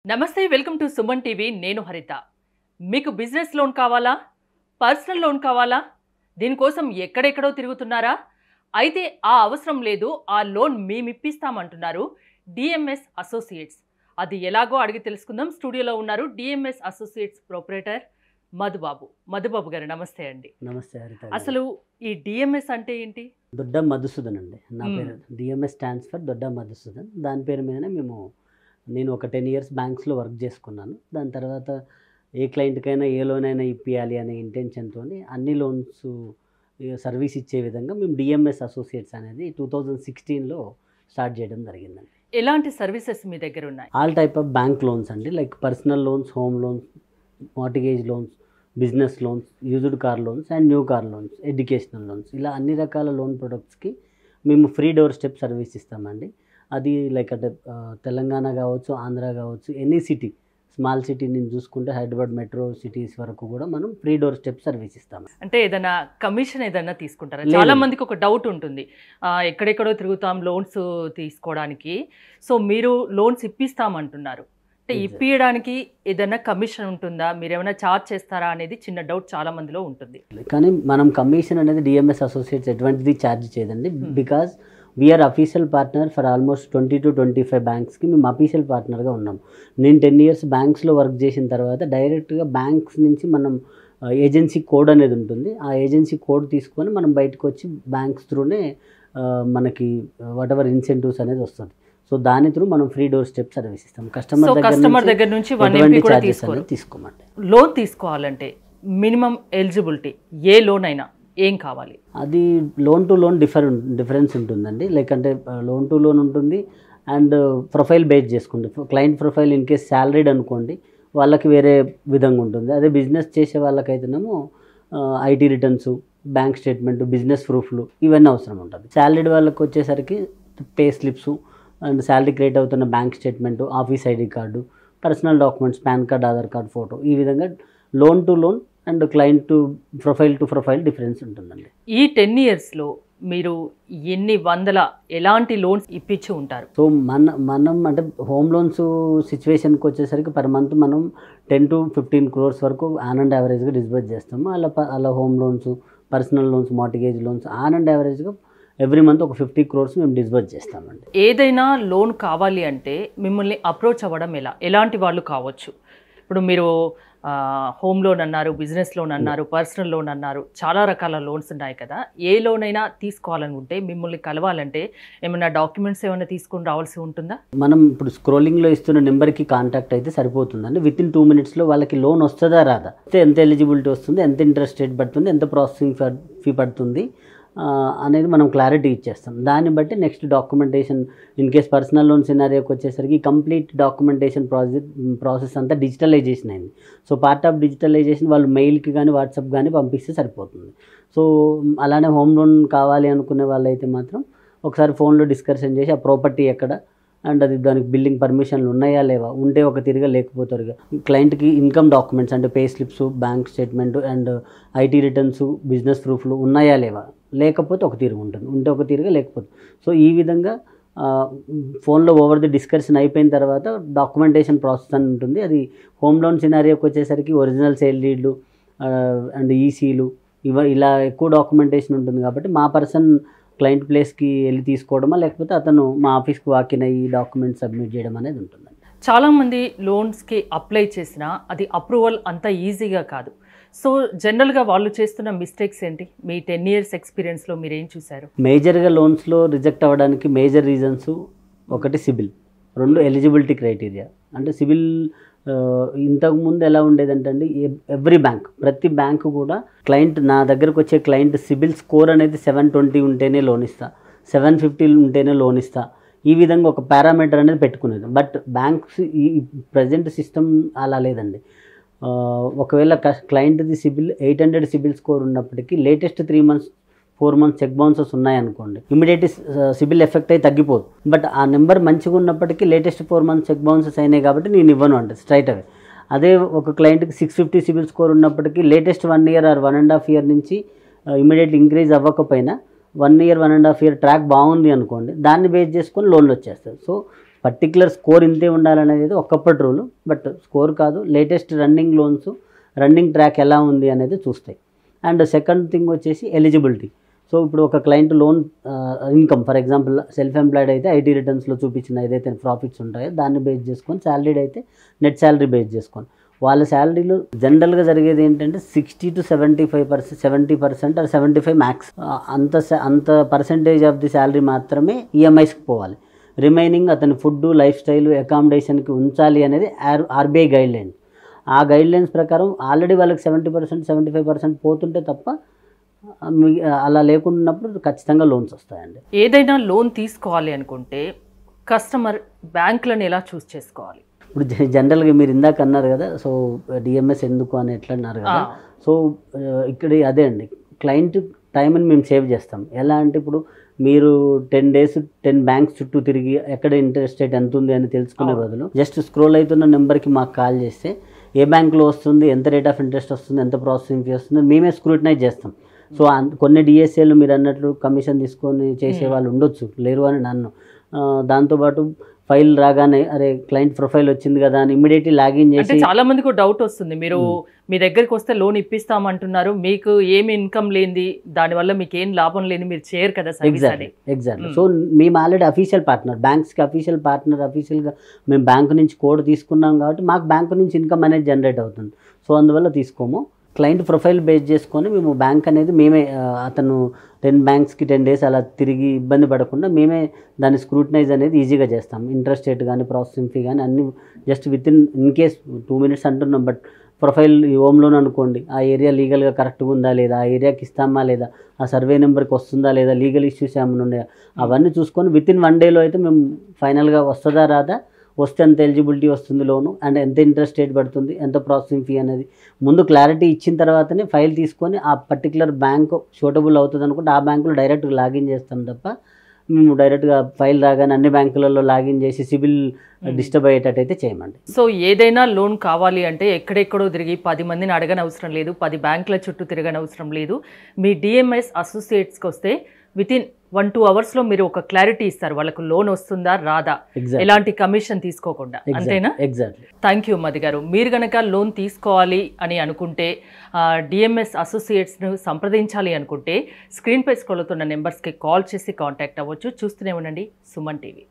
నమస్తే welcome to Suman TV నేను హరిత మీకు బిజినెస్ లోన్ కావాలా పర్సనల్ లోన్ కావాలా దీనికోసం ఎక్కడెక్కడో తిరుగుతున్నారా అయితే ఆ అవసరం లేదు ఆ లోన్ మేము ఇప్పిస్తామంటున్నారు డిఎంఎస్ అసోసియేట్స్ అది ఎలాగో అడిగి తెలుసుకుందాం స్టూడియోలో ఉన్నారు డిఎంఎస్ అసోసియేట్స్ ప్రొపరేటర్ మధుబాబు గారు నమస్తే అండి నమస్తే హరిత అసలు ఈ డిఎంఎస్ అంటే ఏంటి దొడ్డ మధుసూదన్ అండి నా పేరు DMs stands for Dodda Madhusudan దాని పేరు మీదనే నేను ఒక 10 years బ్యాంక్స్లో వర్క్ చేసుకున్నాను దాని తర్వాత ఏ క్లయింట్కైనా ఏ లోన్ అయినా ఇప్పియాలి అనే ఇంటెన్షన్తో అన్ని లోన్స్ సర్వీస్ ఇచ్చే విధంగా మేము డిఎంఎస్ అసోసియేట్స్ అనేది 2016లో స్టార్ట్ చేయడం జరిగిందండి ఎలాంటి సర్వీసెస్ మీ దగ్గర ఉన్నాయి all type of bank loans అండి like personal loans home loans mortgage loans business loans used car loans and new car loans educational loans ఇలా అన్ని రకాల లోన్ ప్రొడక్ట్స్కి మేము ఫ్రీ డోర్ స్టెప్ సర్వీస్ ఇస్తామండి అది లైక్ అంటే తెలంగాణ కావచ్చు ఆంధ్ర కావచ్చు ఎనీ సిటీ స్మాల్ సిటీ నేను చూసుకుంటే హైదరాబాద్ మెట్రో సిటీస్ వరకు కూడా మనం ఫ్రీ డోర్ స్టెప్ సర్వీస్ ఇస్తాము అంటే ఏదైనా కమిషన్ ఏదైనా తీసుకుంటారా చాలా మందికి ఒక డౌట్ ఉంటుంది ఎక్కడెక్కడో తిరుగుతాం లోన్స్ తీసుకోవడానికి సో మీరు లోన్స్ ఇప్పిస్తామంటున్నారు అంటే ఇప్పియడానికి ఏదైనా కమిషన్ ఉంటుందా మీరు ఏమైనా ఛార్జ్ చేస్తారా అనేది చిన్న డౌట్ చాలా మందిలో ఉంటుంది కానీ మనం కమిషన్ అనేది డిఎంఎస్ అసోసియేట్స్ ఎటువంటిది ఛార్జ్ చేయదండి because we are official partner for almost 20 to 25 బ్యాంక్స్కి మేము అఫీషియల్ పార్ట్నర్గా ఉన్నాం నేను 10 years బ్యాంక్స్లో వర్క్ చేసిన తర్వాత డైరెక్ట్గా బ్యాంక్స్ నుంచి మనం ఏజెన్సీ కోడ్ అనేది ఉంటుంది ఆ ఏజెన్సీ కోడ్ తీసుకొని మనం బయటకు వచ్చి బ్యాంక్స్ త్రూనే మనకి వాట్ ఎవర్ ఇన్సెంటివ్స్ అనేది వస్తుంది సో దాని త్రూ మనం ఫ్రీ డోర్ స్టెప్ సర్వీస్ ఇస్తాం కస్టమర్ దగ్గర నుంచి తీసుకోమంటే లోన్ తీసుకోవాలంటే మినిమం ఎలిజిబిలిటీ ఏ లోన్ అయినా ఏం కావాలి అది లోన్ టు లోన్ డిఫరెన్స్ ఉంటుందండి లైక్ అంటే లోన్ టు లోన్ ఉంటుంది అండ్ ప్రొఫైల్ బేస్ చేసుకుంటే client profile in case salaried అనుకోండి వాళ్ళకి వేరే విధంగా ఉంటుంది అదే బిజినెస్ చేసే వాళ్ళకైతేనేమో IT returns bank statement business ప్రూఫ్లు ఇవన్నీ అవసరం ఉంటుంది శాలరీడ్ వాళ్ళకి వచ్చేసరికి pay slips and salary create అవుతున్న bank statement office ID card personal documents pan card Aadhaar card photo ఈ విధంగా loan to loan and client to profile difference ఉంటుందండి ఈ 10 yearsలో మీరు ఎన్ని వందల ఎలాంటి లోన్స్ ఇప్పించి ఉంటారు సో మనం అంటే హోమ్ లోన్స్ సిచ్యువేషన్కి వచ్చేసరికి పర్ మంత్ మనం 10 to 15 crores వరకు ఆన్ అండ్ యావరేజ్గా డిస్బర్స్ చేస్తాము అలా home loans personal loans mortgage loans on and యావరేజ్గా ఎవ్రీ మంత్ ఒక 50 crores మేము డిస్బర్స్ చేస్తామండి ఏదైనా లోన్ కావాలి అంటే మిమ్మల్ని అప్రోచ్ అవ్వడం ఎలాంటి వాళ్ళు కావచ్చు ఇప్పుడు మీరు హోమ్ లోన్ అన్నారు బిజినెస్ లోన్ అన్నారు పర్సనల్ లోన్ అన్నారు చాలా రకాల లోన్స్ ఉన్నాయి కదా ఏ లోన్ అయినా తీసుకోవాలనుకుంటే మిమ్మల్ని కలవాలంటే ఏమైనా డాక్యుమెంట్స్ ఏమైనా తీసుకొని రావాల్సి ఉంటుందా మనం ఇప్పుడు స్క్రోలింగ్లో ఇస్తున్న నెంబర్కి కాంటాక్ట్ అయితే సరిపోతుందండి విత్ ఇన్ 2 minutesలో వాళ్ళకి లోన్ వస్తుందా రాదా ఎంత ఎలిజిబిలిటీ వస్తుంది ఎంత ఇంట్రెస్ట్ రేట్ పడుతుంది ఎంత ప్రాసెసింగ్ ఫీ పడుతుంది అనేది మనం క్లారిటీ ఇచ్చేస్తాం దాన్ని బట్టి next documentation in case personal loan సినారియోకి వచ్చేసరికి కంప్లీట్ డాక్యుమెంటేషన్ ప్రాసెస్ అంతా డిజిటలైజేషన్ అయింది సో పార్ట్ ఆఫ్ డిజిటలైజేషన్ వాళ్ళు మెయిల్కి కానీ వాట్సాప్ కానీ పంపిస్తే సరిపోతుంది సో అలానే హోమ్ లోన్ కావాలి అనుకునే వాళ్ళైతే మాత్రం ఒకసారి ఫోన్లో డిస్కషన్ చేసి ఆ ప్రాపర్టీ ఎక్కడ అండ్ అది దానికి బిల్డింగ్ పర్మిషన్లు ఉన్నాయా లేవా ఉంటే ఒక తిరిగా లేకపోతారుగా క్లయింట్కి ఇన్కమ్ డాక్యుమెంట్స్ అంటే pay slips bank statement and IT returns business ప్రూఫ్లు ఉన్నాయా లేవా లేకపోతే ఒక తిరుగు ఉంటుంది ఉంటే ఒక తిరిగా లేకపోతే సో ఈ విధంగా ఫోన్లో ఓవర్ ది డిస్కషన్ అయిపోయిన తర్వాత డాక్యుమెంటేషన్ ప్రాసెస్ అని ఉంటుంది అది హోమ్ లోన్ సినారియోకి వచ్చేసరికి ఒరిజినల్ సేల్ డీడ్లు అండ్ ఈసీలు ఇలా ఎక్కువ డాక్యుమెంటేషన్ ఉంటుంది కాబట్టి మా పర్సన్ క్లయింట్ ప్లేస్కి వెళ్ళి తీసుకోవడమా లేకపోతే అతను మా ఆఫీస్కి వాకిన్ అయ్యి డాక్యుమెంట్ సబ్మిట్ చేయడం అనేది ఉంటుందండి చాలామంది లోన్స్కి అప్లై చేసినా అది అప్రూవల్ అంత ఈజీగా కాదు సో జనరల్గా వాళ్ళు చేస్తున్న మిస్టేక్స్ ఏంటి మీ 10 years ఎక్స్పీరియన్స్లో మీరు ఏం చూసారు మేజర్గా లోన్స్లో రిజెక్ట్ అవ్వడానికి మేజర్ రీజన్స్ ఒకటి సిబిల్ 2 ఎలిజిబిలిటీ క్రైటీరియా అంటే సిబిల్ ఇంతకుముందు ఎలా ఉండేదంటే అండి ఎవ్రీ బ్యాంక్ ప్రతి బ్యాంకు కూడా క్లయింట్ నా దగ్గరకు వచ్చే క్లయింట్ సిబిల్ స్కోర్ అనేది 720 ఉంటేనే లోన్ ఇస్తా 750 ఉంటేనే లోన్ ఇస్తా ఈ విధంగా ఒక పారామీటర్ అనేది పెట్టుకునేది బట్ బ్యాంక్స్ ఈ ప్రజెంట్ సిస్టమ్ అలా లేదండి ఒకవేళ క్లయింట్ది సిబిల్ 800 సిబిల్ స్కోర్ ఉన్నప్పటికీ latest 3 months 4 months cheque bounces ఉన్నాయనుకోండి ఇమీడియట్ సిబిల్ ఎఫెక్ట్ అయి తగ్గిపోదు బట్ ఆ నెంబర్ మంచిగా ఉన్నప్పటికీ లేటెస్ట్ 4 months చెక్ బౌన్సెస్ అయినాయి కాబట్టి నేను ఇవ్వను అంటే స్ట్రైట్ అవే అదే ఒక క్లయింట్కి 650 సిబిల్ స్కోర్ ఉన్నప్పటికీ లేటెస్ట్ 1 year ఆర్ 1.5 year నుంచి ఇమీడియట్లీ ఇంక్రీజ్ అవ్వకపోయినా 1 year 1.5 year ట్రాక్ బాగుంది అనుకోండి దాన్ని బేస్ చేసుకొని లోన్లు వచ్చేస్తారు సో పర్టికులర్ స్కోర్ ఇంతే ఉండాలనేది ఒకప్పటి రూలు, బట్ స్కోర్ కాదు, latest running loans, running track ఎలా ఉంది అనేది చూస్తాయి. అండ్ సెకండ్ థింగ్ వచ్చేసి ఎలిజిబిలిటీ. సో ఇప్పుడు ఒక client loan income, for example self employed అయితే ఐటీ రిటర్న్స్లో చూపించిన ఏదైతే ప్రాఫిట్స్ ఉంటాయో దాన్ని బేస్ చేసుకొని, శాలరీడ్ అయితే నెట్ శాలరీ బేస్ చేసుకొని, వాళ్ళ శాలరీలో జనరల్గా జరిగేది ఏంటంటే 60 to 75%, 70% ఆర్ 75 మ్యాక్స్, అంత పర్సంటేజ్ ఆఫ్ ది శాలరీ మాత్రమే ఈఎంఐస్కి పోవాలి. రిమైనింగ్ అతని ఫుడ్, లైఫ్ స్టైల్, అకామిడేషన్కి ఉంచాలి అనేది ఆర్బీఐ గైడ్ లైన్. ఆ గైడ్ లైన్స్ ప్రకారం ఆల్రెడీ వాళ్ళకి 70%, 75% పోతుంటే తప్ప అలా లేకున్నప్పుడు ఖచ్చితంగా లోన్స్ వస్తాయండి. ఏదైనా లోన్ తీసుకోవాలి అనుకుంటే కస్టమర్ బ్యాంకులను ఎలా చూస్ చేసుకోవాలి? ఇప్పుడు జనరల్గా మీరు ఇందాక అన్నారు కదా, సో డిఎంఎస్ ఎందుకు అని ఎట్లా అన్నారు కదా, సో ఇక్కడ అదే అండి, క్లయింట్ టైంని మేము సేవ్ చేస్తాం. ఎలా అంటే ఇప్పుడు మీరు 10 days 10 బ్యాంక్స్ చుట్టూ తిరిగి ఎక్కడ ఇంట్రెస్ట్ రేట్ ఎంత ఉంది అని తెలుసుకునే బదులు జస్ట్ స్క్రోల్ అవుతున్న నెంబర్కి మాకు కాల్ చేస్తే ఏ బ్యాంకులో వస్తుంది, ఎంత రేట్ ఆఫ్ ఇంట్రెస్ట్ వస్తుంది, ఎంత ప్రాసెసింగ్ ఫీ వస్తుంది, మేమే స్క్రూటినైజ్ చేస్తాం. సో కొన్ని డిఎస్ఏలు మీరు అన్నట్లు కమిషన్ తీసుకొని చేసే వాళ్ళు ఉండొచ్చు, లేరు అని నన్ను. దాంతోపాటు ఫైల్ రాగానే అరే క్లయింట్ ప్రొఫైల్ వచ్చింది కదా అని ఇమీడియట్లీ లాగిన్ చేసి, చాలా మందికి డౌట్ వస్తుంది, మీరు మీ దగ్గరికి వస్తే లోన్ ఇప్పిస్తామంటున్నారు, మీకు ఏమి ఇన్కమ్ లేనిది, దానివల్ల మీకు ఏం లాభం లేని మీరు చేయరు కదా. ఎగ్జాక్ట్లీ. సో మేము ఆల్రెడీ అఫీషియల్ పార్ట్నర్, బ్యాంక్స్కి అఫీషియల్ పార్ట్నర్, అఫీషియల్గా మేము బ్యాంకు నుంచి కోడ్ తీసుకున్నాం కాబట్టి మాకు బ్యాంకు నుంచి ఇన్కమ్ అనేది జనరేట్ అవుతుంది. సో అందువల్ల తీసుకోము. క్లయింట్ ప్రొఫైల్ బేస్ చేసుకొని మేము బ్యాంక్ అనేది మేమే, అతను 10 బ్యాంక్స్కి 10 days అలా తిరిగి ఇబ్బంది పడకుండా మేమే దాన్ని స్క్రూటినైజ్ అనేది ఈజీగా చేస్తాం. ఇంట్రెస్ట్ రేట్ కానీ, ప్రాసెసింగ్ ఫీ కానీ అన్నీ జస్ట్ ఇన్ కేస్ 2 minutes అంటున్నాం, బట్ ప్రొఫైల్ హోమ్ లోన్ అనుకోండి, ఆ ఏరియా లీగల్గా కరెక్ట్గా ఉందా లేదా, ఆ ఏరియాకి ఇస్తామా లేదా, ఆ సర్వే నెంబర్కి వస్తుందా లేదా, లీగల్ ఇష్యూస్ ఏమైనా ఉన్నాయా అవన్నీ చూసుకొని వితిన్ 1 day అయితే మేము ఫైనల్గా వస్తుందా రాదా, వస్తే ఎంత ఎలిజిబిలిటీ వస్తుంది లోను, అండ్ ఎంత ఇంట్రెస్ట్ రేట్ పడుతుంది, ఎంత ప్రాసెసింగ్ ఫీ అనేది ముందు క్లారిటీ ఇచ్చిన తర్వాతనే ఫైల్ తీసుకొని ఆ పర్టికులర్ బ్యాంక్ షూటబుల్ అవుతుంది అనుకుంటే ఆ బ్యాంకులో డైరెక్ట్గా లాగిన్ చేస్తాం తప్ప మేము డైరెక్ట్గా ఫైల్ రాగానే అన్ని బ్యాంకులలో లాగిన్ చేసి సిబిల్ డిస్టర్బ్ అయ్యేటట్టయితే చేయమండి. సో ఏదైనా లోన్ కావాలి అంటే ఎక్కడెక్కడో తిరిగి 10 మందిని అడగని అవసరం లేదు, 10 బ్యాంకుల చుట్టూ తిరగని అవసరం లేదు. మీ డిఎంఎస్ అసోసియేట్స్కి వస్తే వితిన్ 1-2 అవర్స్లో మీరు ఒక క్లారిటీ ఇస్తారు, వాళ్ళకు లోన్ వస్తుందా రాదా, ఎలాంటి కమిషన్ తీసుకోకుండా, అంతేనా? ఎగ్జాక్ట్లీ. థ్యాంక్ యూ మది గారు. మీరు కనుక లోన్ తీసుకోవాలి అని అనుకుంటే, డిఎంఎస్ అసోసియేట్స్ను సంప్రదించాలి అనుకుంటే స్క్రీన్పై స్క్రోల్ అవుతున్న నెంబర్స్కి కాల్ చేసి కాంటాక్ట్ అవ్వచ్చు. చూస్తూనే ఉండండి సుమన్ టీవీ.